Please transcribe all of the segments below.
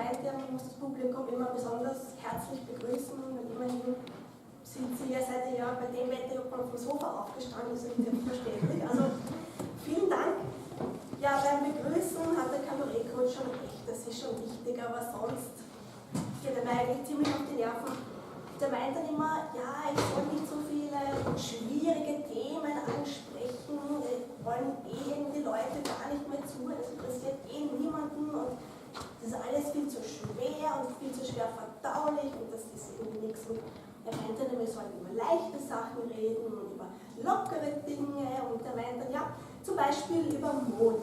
meinte, man muss das Publikum immer besonders herzlich begrüßen, weil immerhin sind Sie ja seit ja bei dem Wetter vom Sofa aufgestanden, ist ja selbstverständlich. Also vielen Dank. Ja, beim Begrüßen hat der Kabarettcoach schon recht, das ist schon wichtig, aber sonst geht er mir eigentlich ziemlich auf die Nerven. Der meint dann immer, ja, ich soll nicht so viele schwierige Themen ansprechen, wollen die Leute gar nicht mehr zu, es interessiert niemanden und das ist alles viel zu schwer und viel zu schwer verdaulich und das ist irgendwie nichts mit. Er meint dann, wir sollen über leichte Sachen reden und über lockere Dinge und er meint dann, ja, zum Beispiel über Mode.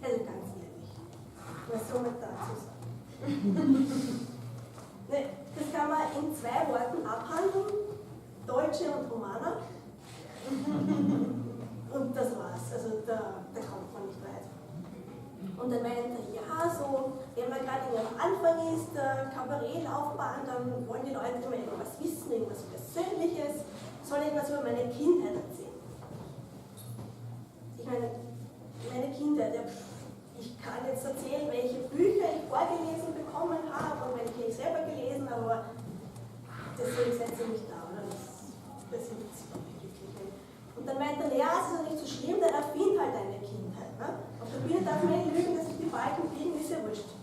Also ganz ehrlich, was soll man dazu sagen? Das kann man in 2 Worten abhandeln, Deutsche und Romaner. Und das war's, also da kommt man nicht weit. Und dann meint er, ja, so, wenn man gerade am Anfang ist, der Kabarettlaufbahn, dann wollen die Leute immer irgendwas wissen, irgendwas Persönliches, soll ich was über meine Kindheit erzählen. Ich meine Kindheit, ja, ich kann jetzt erzählen, welche Bücher ich vorgelesen bekommen habe und welche ich selber gelesen habe, aber deswegen setze ich mich da, oder? Das interessiert mich wirklich nicht. Und dann meint er, ja, es ist ja nicht so schlimm, dann erfind halt deine Kindheit. Ne? Auf der Bühne darf man nicht lügen, dass sich die Balken biegen, ist ja wurscht.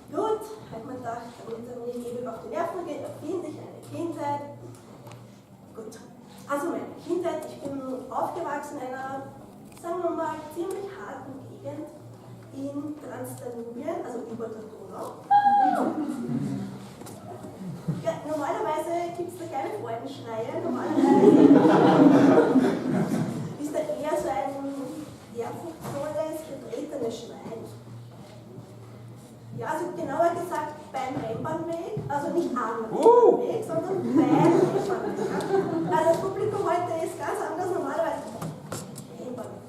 Gut, hat man gedacht, damit er mir ewig auf die Nerven geht, erfinde ich eine Kindheit. Gut, also meine Kindheit, ich bin aufgewachsen in einer, sagen wir mal, ziemlich harten Gegend in Transdanubien, also über der Donau. Ja, normalerweise gibt es da keine Freudenschreie, normalerweise ist da eher so ein ehrfurchtsvolles, getretenes Schwein. Ja, also genauer gesagt beim Rennbahnweg, also nicht am Rennbahnweg, sondern beim Rennbahnweg. Also das Publikum heute ist ganz anders, normalerweise Rennbahnweg.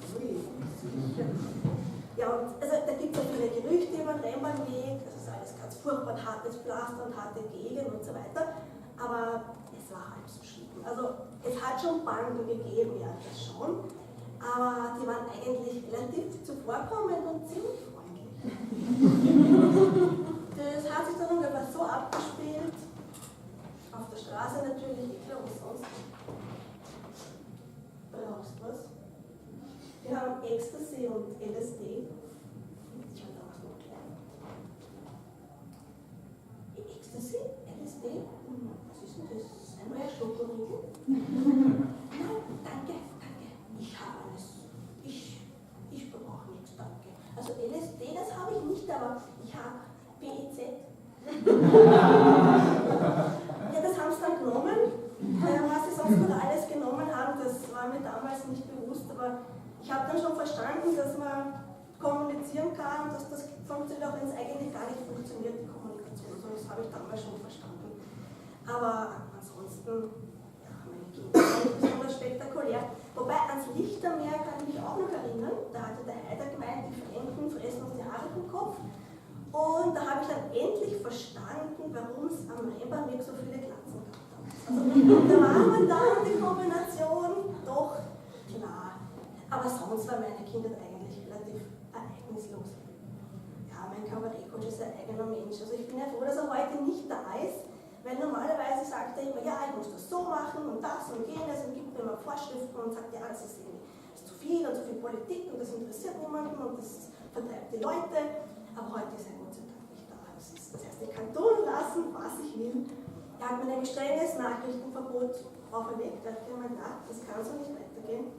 Ja, und also, da gibt es ja viele Gerüchte über den Rennbahnweg, das ist alles ganz furchtbar, hartes Pflaster und harte Gegend und so weiter, aber es war halb so schlimm. Also es hat schon Banden gegeben, ja, das schon, aber die waren eigentlich relativ zuvorkommend und ziemlich freundlich. Das hat sich dann ungefähr so abgespielt, auf der Straße natürlich, klar, was sonst. Brauchst du was? Wir haben Ecstasy und LSD. Ich war damals noch klein. Ecstasy? LSD? Was ist denn das? Ein neuer Schokoriegel? Nein, danke. Ich habe alles. Ich brauche nichts, danke. Also LSD, das habe ich nicht, aber ich habe PEZ. Ja, das haben sie dann genommen. Was sie sonst noch alles genommen haben, das war mir damals nicht bewusst, aber ich habe dann schon verstanden, dass man kommunizieren kann und dass das funktioniert, auch wenn es eigentlich gar nicht funktioniert, die Kommunikation. So, das habe ich damals schon verstanden. Aber ansonsten, ja, meine Kinder sind besonders spektakulär. Wobei ans Lichtermeer kann ich mich auch noch erinnern, da hatte der Heider gemeint, die Fremden fressen uns die Haare vom Kopf. Und da habe ich dann endlich verstanden, warum es am Rennbahnweg so viele Glatzen gab. Also da war man da die Kombination doch klar. Aber sonst war meine Kindheit eigentlich relativ ereignislos. Ja, mein Kabarettcoach ist ein eigener Mensch. Also ich bin ja froh, dass er heute nicht da ist, weil normalerweise sagt er immer, ja, ich muss das so machen und das und jenes und gibt mir immer Vorschriften und sagt, ja, das ist zu viel und zu viel Politik und das interessiert niemanden und das vertreibt die Leute. Aber heute ist er Gott sei Dank nicht da. Das heißt, ich kann tun lassen, was ich will. Er hat mir nämlich strenges Nachrichtenverbot auferlegt. Er hat gemeint, na, das kann so nicht weitergehen.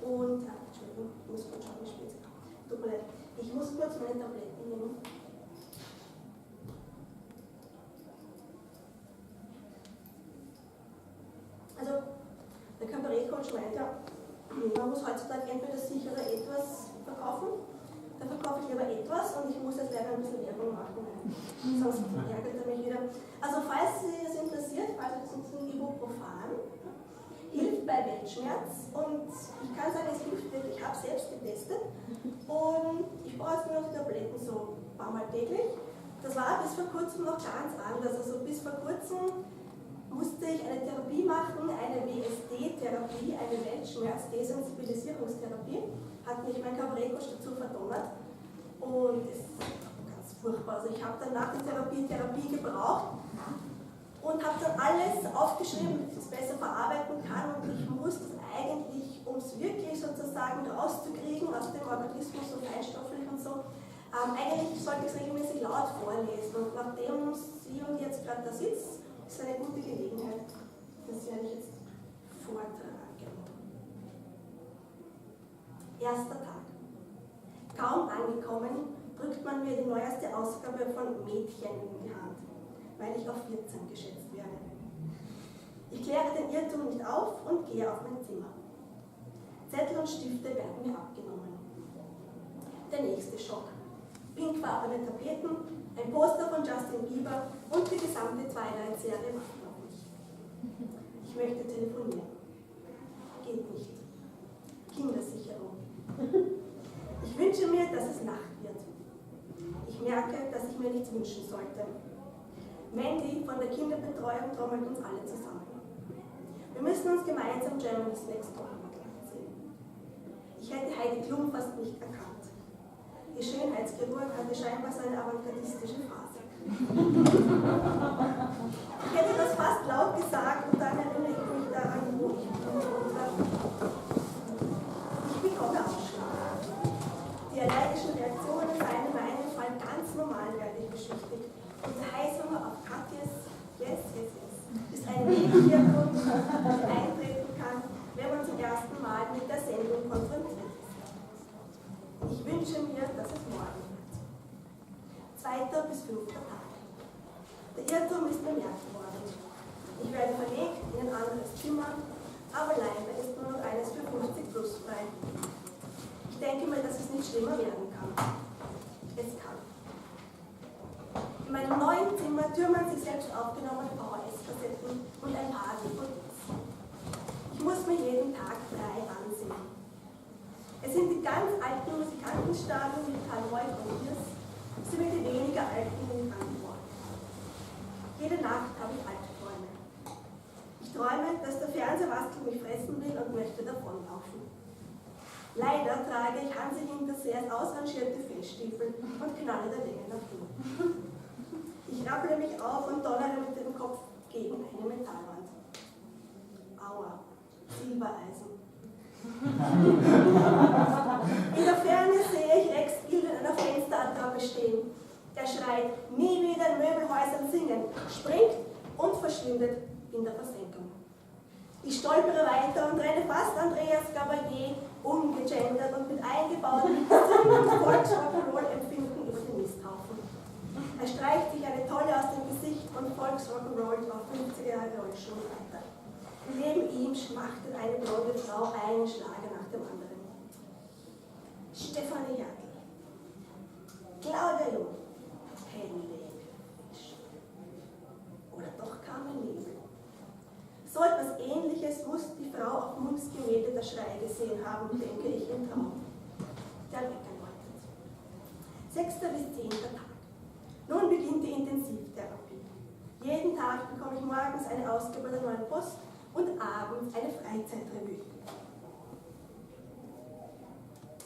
Und, Entschuldigung, ich muss kurz schauen, wie spät es ist. Tut mir leid, ich muss kurz meine Tabletten nehmen. Also, der Kabarettcoach meint ja, man muss heutzutage entweder sich oder etwas verkaufen. Da verkaufe ich lieber etwas und ich muss jetzt leider ein bisschen Werbung machen, sonst ärgert er mich wieder. Also falls Sie es interessiert, falls es ein Ibuprofen hilft bei Weltschmerz und ich kann sagen, es hilft wirklich, ich habe es selbst getestet und ich brauche jetzt nur noch die Tabletten so ein paar Mal täglich. Das war bis vor kurzem noch ganz anders, also bis vor kurzem musste ich eine Therapie machen, eine WSD-Therapie, eine Weltschmerz-Desensibilisierungstherapie, hat mich mein Kabarettcoach dazu verdonnert und es ist ganz furchtbar. Also ich habe dann nach der Therapie gebraucht und habe dann alles aufgeschrieben, damit ich es besser verarbeiten kann und ich musste es eigentlich, um es wirklich sozusagen rauszukriegen aus dem Organismus und feinstofflich und so, eigentlich sollte ich es regelmäßig laut vorlesen und nachdem Sie und jetzt gerade da sitzt, ist eine gute Gelegenheit, das werde ich jetzt vortragen. Erster Tag. Kaum angekommen, drückt man mir die neueste Ausgabe von Mädchen in die Hand, weil ich auf 14 geschätzt werde. Ich kläre den Irrtum nicht auf und gehe auf mein Zimmer. Zettel und Stifte werden mir abgenommen. Der nächste Schock. Pinkfarbene Tapeten, ein Poster von Justin Bieber und die gesamte Twilight-Serie warten auf mich. Ich möchte telefonieren. Geht nicht. Kindersicherung. Ich wünsche mir, dass es Nacht wird. Ich merke, dass ich mir nichts wünschen sollte. Mandy von der Kinderbetreuung trommelt uns alle zusammen. Wir müssen uns gemeinsam Germany's Next Top sehen. Ich hätte Heidi Klum fast nicht erkannt. Ihr Schönheitschirurg hatte scheinbar so eine avantgardistische Phase. Ich hätte das fast laut gesagt und dann erinnere ich mich daran, wo ich bin. Ich bekomme Ausschlag. Die allergischen Reaktionen seien in meinem Fall ganz normal, werde ich beschwichtigt. Und der Heißhunger auf Katjes Yes ist eine Nebenwirkung, die eintreten kann, wenn man zum ersten Mal mit der Sendung konfrontiert ist. Ich wünsche mir, dass es morgen wird. 2. bis 5. Tag. Der Irrtum ist bemerkt worden. Ich werde verlegt in ein anderes Zimmer, aber leider ist nur noch eines für 50 plus frei. Ich denke mir, dass es nicht schlimmer werden kann. Es kann. In meinem neuen Zimmer türmen sich selbst aufgenommene VHS-Kassetten und ein paar DVDs. Ich muss mir jeden Tag 3 ansehen. Es sind die ganz alten Musikantenstadien wie Karl Roy und Hirs, sowie die weniger alten in Antwort. Jede Nacht habe ich Albträume. Ich träume, dass der Fernsehwastel mich fressen will und möchte davonlaufen. Leider trage ich Hansi Hinterseers ausrangierte Fellstiefel und knalle der Länge nach oben. Ich rapple mich auf und donnere mit dem Kopf gegen eine Metallwand. Aua, Silbereisen. In der Ferne sehe ich Rex Gill in einer Fensterattrappe stehen. Er schreit, nie wieder in Möbelhäusern singen, springt und verschwindet in der Versenkung. Ich stolpere weiter und renne fast Andreas Gabalier, umgegendert und mit eingebauten Volksrock'n'Roll-Empfinden über den Misthaufen. Er streicht sich eine Tolle aus dem Gesicht und Volksrock'n'Rollt auf 50er Jahre Rollschuhe weiter. Neben ihm schmachtet eine blonde Frau einen Schlager nach dem anderen. Stefanie Jagl, Claudia Jung, Henrik oder doch Carmen Nebel. So etwas Ähnliches muss die Frau auf Munks Gemälde der Schrei gesehen haben, denke ich im Traum. Der Wecker läutet. 6. bis 10. Tag. Nun beginnt die Intensivtherapie. Jeden Tag bekomme ich morgens eine Ausgabe der Neuen Post und abends eine Freizeitrevue.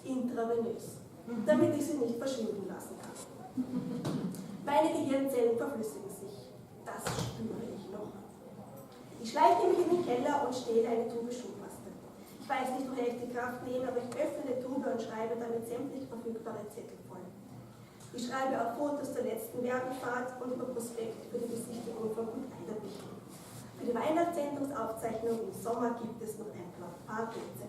Intravenös, damit ich sie nicht verschwinden lassen kann. Meine Gehirnzellen verflüssigen sich. Das spüre ich noch. Ich schleiche mich in den Keller und stehle eine Tube Schuhpaste. Ich weiß nicht, woher ich die Kraft nehme, aber ich öffne die Tube und schreibe damit sämtlich verfügbare Zettel voll. Ich schreibe auch Fotos der letzten Werbefahrt und über Prospekt für die Besichtigung von Gut Eiderbichen. Für die Weihnachtszentrumsaufzeichnung im Sommer gibt es noch ein paar Plätze.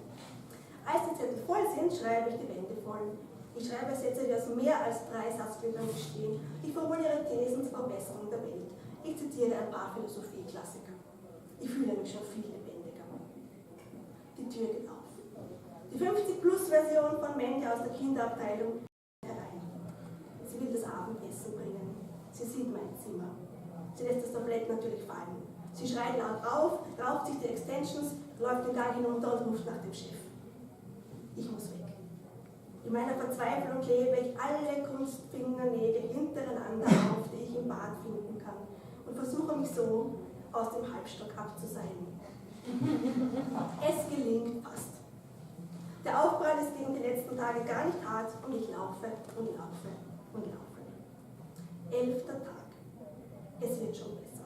Als die Zettel voll sind, schreibe ich die Wände voll. Ich schreibe Sätze, die aus mehr als 3 Satzbildern bestehen. Ich formuliere Thesen zur Verbesserung der Welt. Ich zitiere ein paar Philosophieklassiker. Ich fühle mich schon viel lebendiger. Die Tür geht auf. Die 50-Plus-Version von Mandy aus der Kinderabteilung herein. Sie will das Abendessen bringen. Sie sieht mein Zimmer. Sie lässt das Tablett natürlich fallen. Sie schreit laut auf, raucht sich die Extensions, läuft den Gang hinunter und ruft nach dem Chef. Ich muss weg. In meiner Verzweiflung klebe ich alle Kunstfingernägel hintereinander auf, die ich im Bad finden kann, und versuche mich so aus dem Halbstock abzuseilen. Es gelingt fast. Der Aufprall ist gegen die letzten Tage gar nicht hart und ich laufe und laufe und laufe. 11. Tag. Es wird schon besser.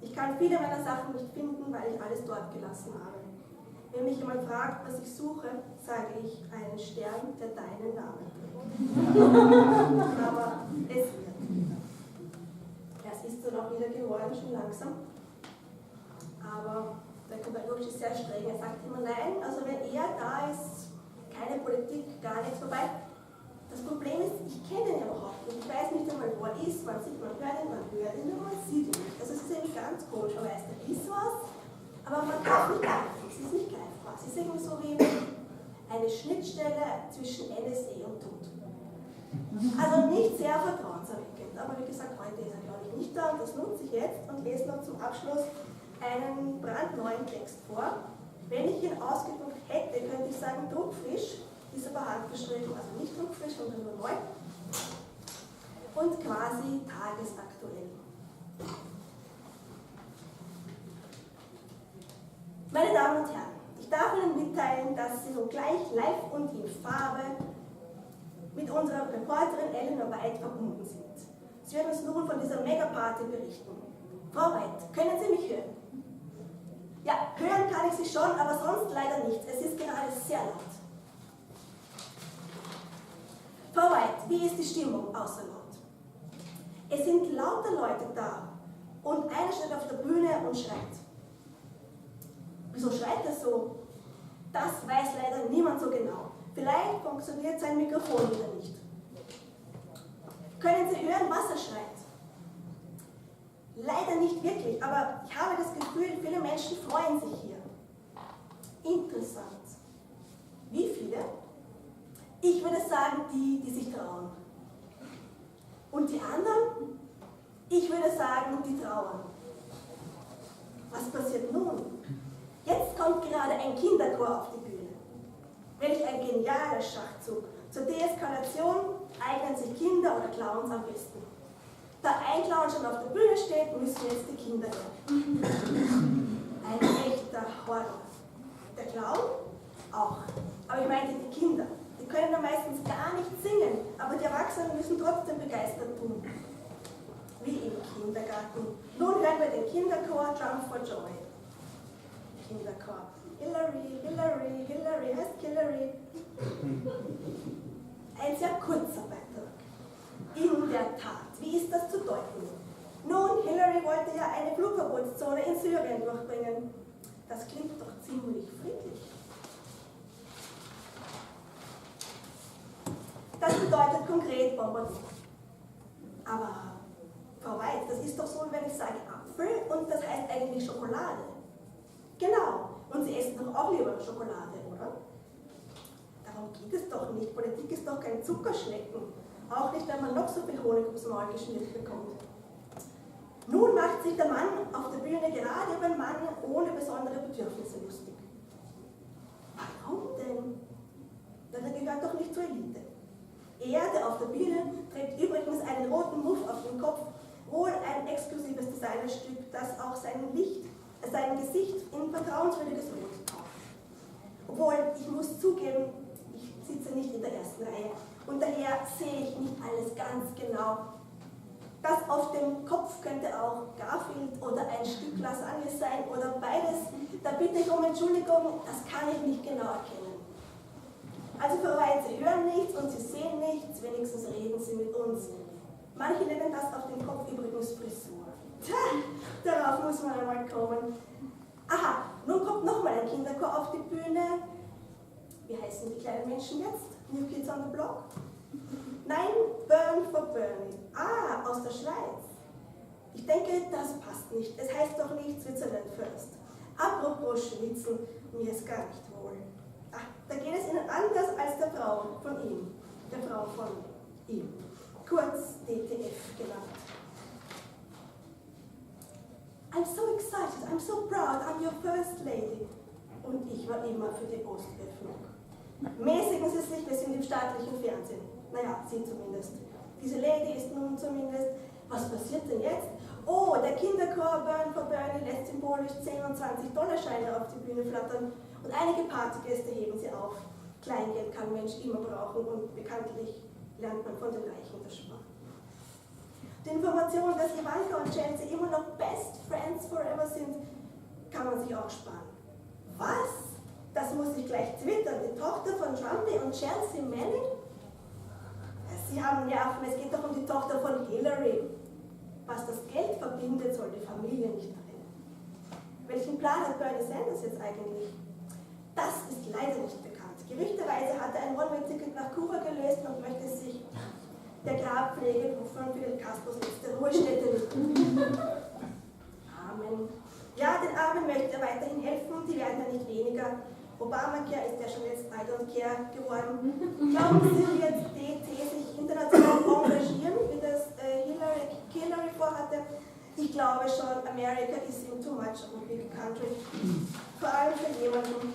Ich kann viele meiner Sachen nicht finden, weil ich alles dort gelassen habe. Wenn mich jemand fragt, was ich suche, sage ich einen Stern, der deinen Namen trägt. Aber es wird. Es ist dann auch wieder geworden, schon langsam. Aber der Pädagoge ist sehr streng. Er sagt immer, nein, also wenn er da ist, keine Politik, gar nichts vorbei. Das Problem ist, ich kenne ihn ja überhaupt nicht. Ich weiß nicht einmal, wo er ist, man sieht, man hört ihn, man sieht ihn nicht. Also es ist eben ganz komisch. Man weiß, da ist was, aber man kann es nicht greifen. Es ist nicht greifbar. Es ist irgendwie so wie eine Schnittstelle zwischen NSA und Tod. Also nicht sehr vertrauenserweckend. Aber wie gesagt, heute ist er, glaube ich, nicht da und das nutze ich jetzt und lese noch zum Abschluss einen brandneuen Text vor. Wenn ich ihn ausgedruckt hätte, könnte ich sagen, druckfrisch. Ist aber handgeschrieben, also nicht druckfrisch, sondern nur neu. Und quasi tagesaktuell. Meine Damen und Herren, ich darf Ihnen mitteilen, dass Sie nun gleich live und in Farbe mit unserer Reporterin Eleanor White verbunden sind. Sie wird uns nun von dieser Megaparty berichten. Frau White, können Sie mich hören? Ja, hören kann ich Sie schon, aber sonst leider nicht. Es ist gerade sehr laut. Frau White, wie ist die Stimmung außer laut? Es sind lauter Leute da und einer steht auf der Bühne und schreit. Wieso schreit er so? Das weiß leider niemand so genau. Vielleicht funktioniert sein Mikrofon wieder nicht. Können Sie hören, was er schreit? Leider nicht wirklich, aber ich habe das Gefühl, viele Menschen freuen sich hier. Interessant. Wie viele? Ich würde sagen, die sich trauen. Und die anderen? Ich würde sagen, die trauern. Was passiert nun? Jetzt kommt gerade ein Kinderchor auf die Bühne. Welch ein genialer Schachzug. Zur Deeskalation eignen sich Kinder oder Clowns am besten. Da ein Clown schon auf der Bühne steht, müssen jetzt die Kinder hören. Ein echter Horror. Der Clown? Auch. Aber ich meinte die Kinder. Die können dann meistens gar nicht singen, aber die Erwachsenen müssen trotzdem begeistert tun. Wie im Kindergarten. Nun hören wir den Kinderchor Jump for Joy. Kinderchor. Hillary, Hillary, Hillary heißt Hillary. Ein sehr kurzer Beitrag. In der Tat. Wie ist das zu deuten? Nun, Hillary wollte ja eine Flugverbotszone in Syrien durchbringen. Das klingt doch ziemlich friedlich. Das bedeutet konkret Bombardierung. Aber, Frau White, das ist doch so, wenn ich sage Apfel und das heißt eigentlich Schokolade. Genau. Und Sie essen doch auch lieber Schokolade, oder? Darum geht es doch nicht. Politik ist doch kein Zuckerschlecken. Auch nicht, wenn man noch so viel Honig ums Maul geschmiert bekommt. Nun macht sich der Mann auf der Bühne gerade über einen Mann ohne besondere Bedürfnisse lustig. Warum denn? Denn er gehört doch nicht zur Elite. Er, der auf der Bühne, trägt übrigens einen roten Muff auf dem Kopf, wohl ein exklusives Designerstück, das auch sein Gesicht in vertrauenswürdiges Rot taucht. Obwohl, ich muss zugeben, ich sitze nicht in der ersten Reihe und daher sehe ich nicht alles ganz genau. Das auf dem Kopf könnte auch Garfield oder ein Stück Lasagne sein oder beides. Da bitte ich um Entschuldigung, das kann ich nicht genau erkennen. Also Frau White, Sie hören nichts und Sie sehen nichts, wenigstens reden Sie mit uns. Manche nennen das auf dem Kopf übrigens Frisur. Tja, darauf muss man einmal kommen. Aha, nun kommt nochmal ein Kinderchor auf die Bühne. Wie heißen die kleinen Menschen jetzt? New Kids on the Block? Nein, Burn for Bernie. Ah, aus der Schweiz. Ich denke, das passt nicht. Es heißt doch nicht Switzerland first. Apropos Schwitzen, mir ist gar nicht wohl. Ach, da geht es Ihnen anders als der Frau von ihm. Der Frau von ihm. Kurz DTF genannt. I'm so excited, I'm so proud, I'm your first lady. Und ich war immer für die Ostöffnung. Mäßigen Sie sich, wir sind im staatlichen Fernsehen. Naja, Sie zumindest. Diese Lady ist nun zumindest Was passiert denn jetzt? Oh, der Kinderchor Burn for Bernie lässt symbolisch 10 und 20-Dollar-Scheine auf die Bühne flattern und einige Partygäste heben sie auf. Kleingeld kann Mensch immer brauchen und bekanntlich lernt man von den Reichen das Sparen. Die Information, dass Ivanka und Chelsea immer noch Best Friends Forever sind, kann man sich auch sparen. Was? Das muss ich gleich twittern. Die Tochter von Trumpy und Chelsea Manning? Sie haben Nerven, es geht doch um die Tochter von Hillary. Was das Geld verbindet, soll die Familie nicht trennen. Welchen Plan hat Bernie Sanders jetzt eigentlich? Das ist leider nicht bekannt. Gerüchteweise hat er ein One-Way-Ticket nach Kuba gelöst und möchte sich der Grabpflege von Fidel Castros letzte Ruhestätte widmen. Amen. Ja, den Armen möchte er weiterhin helfen, die werden ja nicht weniger. Obamacare ist ja schon jetzt I don't care geworden. Glauben Sie, wird DT sich international engagieren, wie das Hillary vorhatte? Ich glaube schon, America is in too much of a big country. Vor allem für jemanden,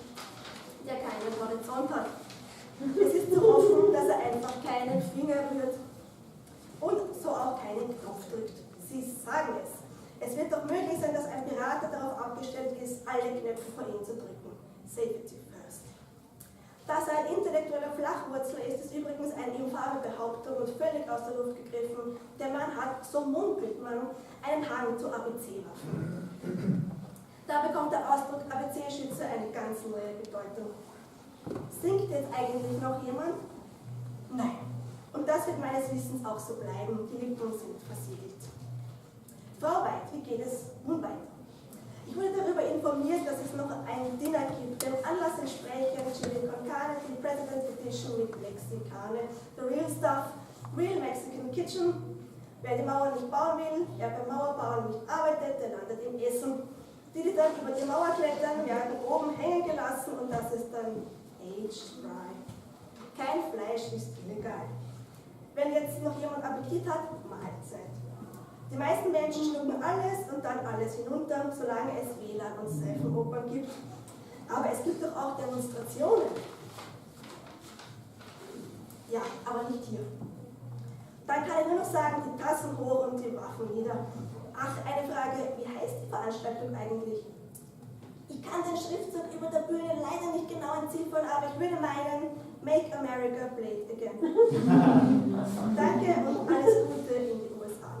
der keinen Horizont hat. Es ist zu hoffen, dass er einfach keinen Finger rührt und so auch keinen Knopf drückt. Sie sagen es. Es wird doch möglich sein, dass ein Berater darauf abgestellt ist, alle Knöpfe vor ihm zu drücken. Safety first. Dass er ein intellektueller Flachwurzler ist, ist übrigens eine infame Behauptung und völlig aus der Luft gegriffen. Der Mann hat, so munkelt man, einen Hang zu ABC-Waffen. Da bekommt der Ausdruck ABC-Schütze eine ganz neue Bedeutung. Singt jetzt eigentlich noch jemand? Nein. Und das wird meines Wissens auch so bleiben. Die Lippen sind versiegelt. Frau White, wie geht es nun weiter? Ich wurde darüber informiert, dass es noch ein Dinner gibt, dem Anlass entspräche Chili con Carne, die President Edition mit Mexicane, the real stuff, real Mexican kitchen. Wer die Mauer nicht bauen will, wer beim Mauerbauen nicht arbeitet, der landet im Essen. Die dann über die Mauer klettern, werden oben hängen gelassen und das ist dann aged dry. Kein Fleisch ist illegal. Wenn jetzt noch jemand Appetit hat, Mahlzeit. Die meisten Menschen schlucken alles und dann alles hinunter, solange es WLAN und Seifenopern gibt. Aber es gibt doch auch Demonstrationen. Ja, aber nicht hier. Dann kann ich nur noch sagen, die Tassen hoch und die Waffen nieder. Ach, eine Frage, wie heißt die Veranstaltung eigentlich? Ich kann den Schriftzug über der Bühne leider nicht genau entziffern, aber ich würde meinen, Make America Great Again. Danke und alles Gute in die USA.